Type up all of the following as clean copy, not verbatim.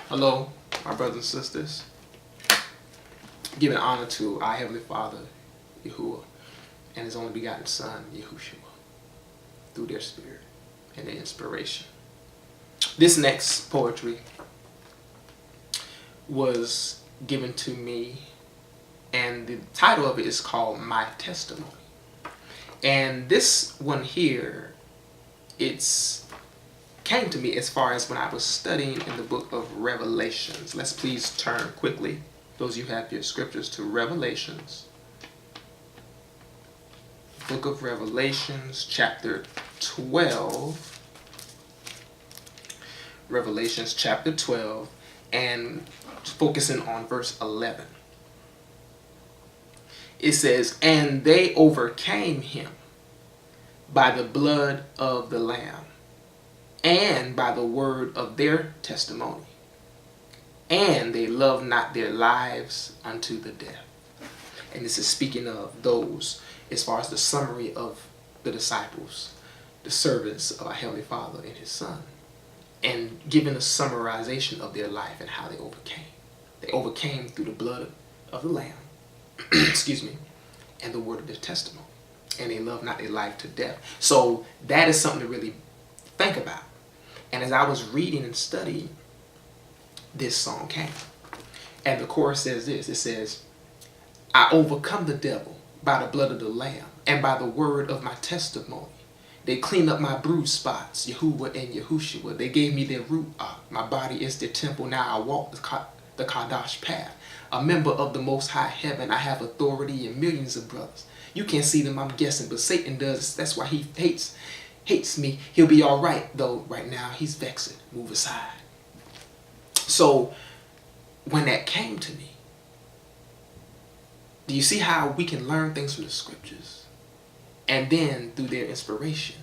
Hello, my brothers and sisters. Giving honor to our Heavenly Father, Yahuwah, and His only begotten Son, Yahushua, through their spirit and their inspiration. This next poetry was given to me, and the title of it is called My Testimony. And this one here, it's came to me as far as when I was studying in the book of Revelations. Let's please turn quickly, those of you who have your scriptures, to Revelations. Book of Revelations, chapter 12. Revelations chapter 12, and focusing on verse 11. It says, "And they overcame him by the blood of the Lamb, and by the word of their testimony, and they loved not their lives unto the death." And this is speaking of those, as far as the summary of the disciples, the servants of our Heavenly Father and His Son, and giving a summarization of their life and how they overcame. They overcame through the blood of the Lamb, excuse me, and the word of their testimony, and they loved not their life to death. So that is something to really think about. And as I was reading and studying, this song came. And the chorus says this. It says, "I overcome the devil by the blood of the Lamb and by the word of my testimony. They cleaned up my bruised spots, Yahuwah and Yahushua. They gave me their ruach. My body is their temple. Now I walk the Kadash path. A member of the Most High Heaven. I have authority in millions of brothers. You can't see them, I'm guessing, but Satan does. That's why he hates me. He'll be all right, though right now he's vexing. Move aside." So when that came to me, do you see how we can learn things from the scriptures, and then through their inspiration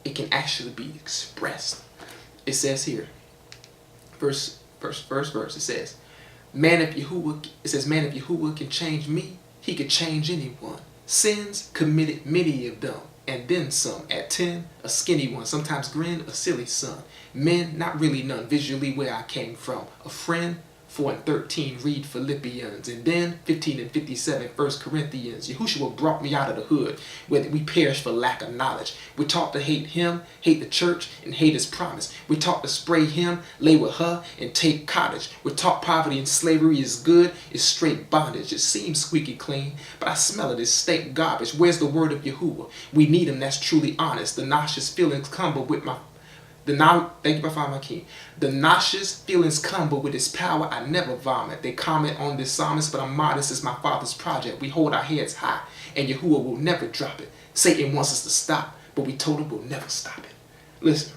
it can actually be expressed? It says here, first verse, it says, man, if Yahuwah can change me, he could change anyone. Sins committed many of them, and then some. At 10, a skinny one, sometimes grin, a silly son. Men, not really none, visually where I came from. A friend, 4 and 13, read Philippians. And then 15 and 57, 1 Corinthians. Yahushua brought me out of the hood, where we perish for lack of knowledge. We're taught to hate him, hate the church, and hate his promise. We're taught to spray him, lay with her, and take cottage. We're taught poverty and slavery is good, it's straight bondage. It seems squeaky clean, but I smell it as steak garbage. Where's the word of Yahuwah? We need him that's truly honest. The nauseous feelings come, but with my thank you, my Father, my King. The nauseous feelings come, but with his power I never vomit. They comment on this psalmist, but I'm modest as my Father's project. We hold our heads high, and Yahuwah will never drop it. Satan wants us to stop, but we told him we'll never stop it. Listen,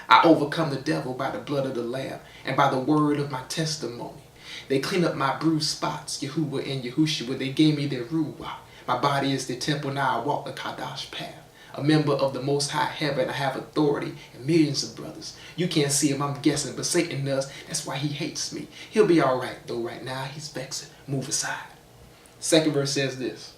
I overcome the devil by the blood of the Lamb and by the word of my testimony. They clean up my bruised spots, Yahuwah and Yahushua. They gave me their ruach. My body is their temple, now I walk the Kadash path. A member of the Most High Heaven, I have authority and millions of brothers. You can't see him, I'm guessing, but Satan does. That's why he hates me. He'll be all right, though right now he's vexing. Move aside. Second verse says this.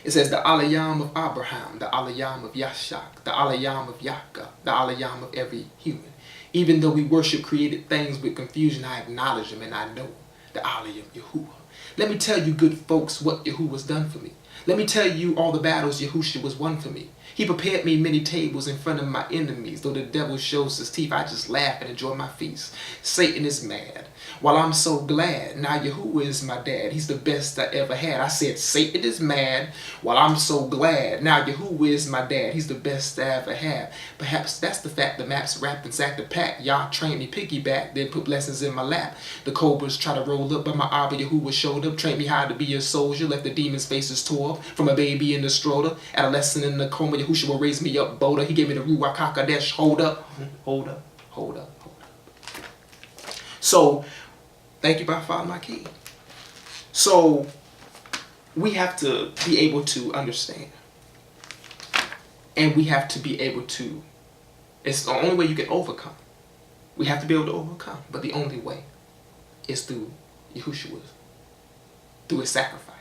It says, the Alayam of Abraham, the Alayam of Yashak, the Alayam of Yaakov, the Alayam of every human. Even though we worship created things with confusion, I acknowledge him and I know the Alayam of Yahuwah. Let me tell you, good folks, what Yahuwah's done for me. Let me tell you all the battles Yahushua was won for me. He prepared me many tables in front of my enemies. Though the devil shows his teeth, I just laugh and enjoy my feast. Satan is mad, while I'm so glad. Now Yahuwah is my dad. He's the best I ever had. I said Satan is mad, while I'm so glad. Now Yahuwah is my dad. He's the best I ever had. Perhaps that's the fact the maps wrapped and sacked the pack. Y'all trained me piggyback, then put blessings in my lap. The cobras try to roll up, but my Abba Yahuwah showed up. Trained me how to be a soldier. Left the demons' faces tore up. From a baby in the stroller, adolescent in the coma, Yahushua raised me up bolder. He gave me the Ruach HaKodesh. Hold up. So, thank you, my Father, my King. So, we have to be able to understand. And we have to be able to, it's the only way you can overcome. We have to be able to overcome. But the only way is through Yahushua, through his sacrifice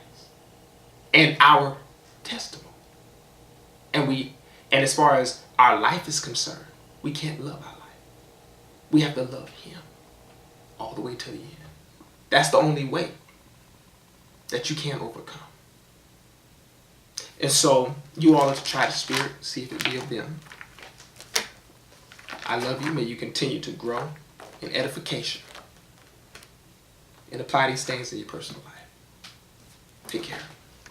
and our testimony. And as far as our life is concerned, we can't love our life. We have to love him. all the way to the end. That's the only way that you can overcome. And so you all to try the Spirit, see if it be of them. I love you. May you continue to grow in edification and apply these things in your personal life. Take care.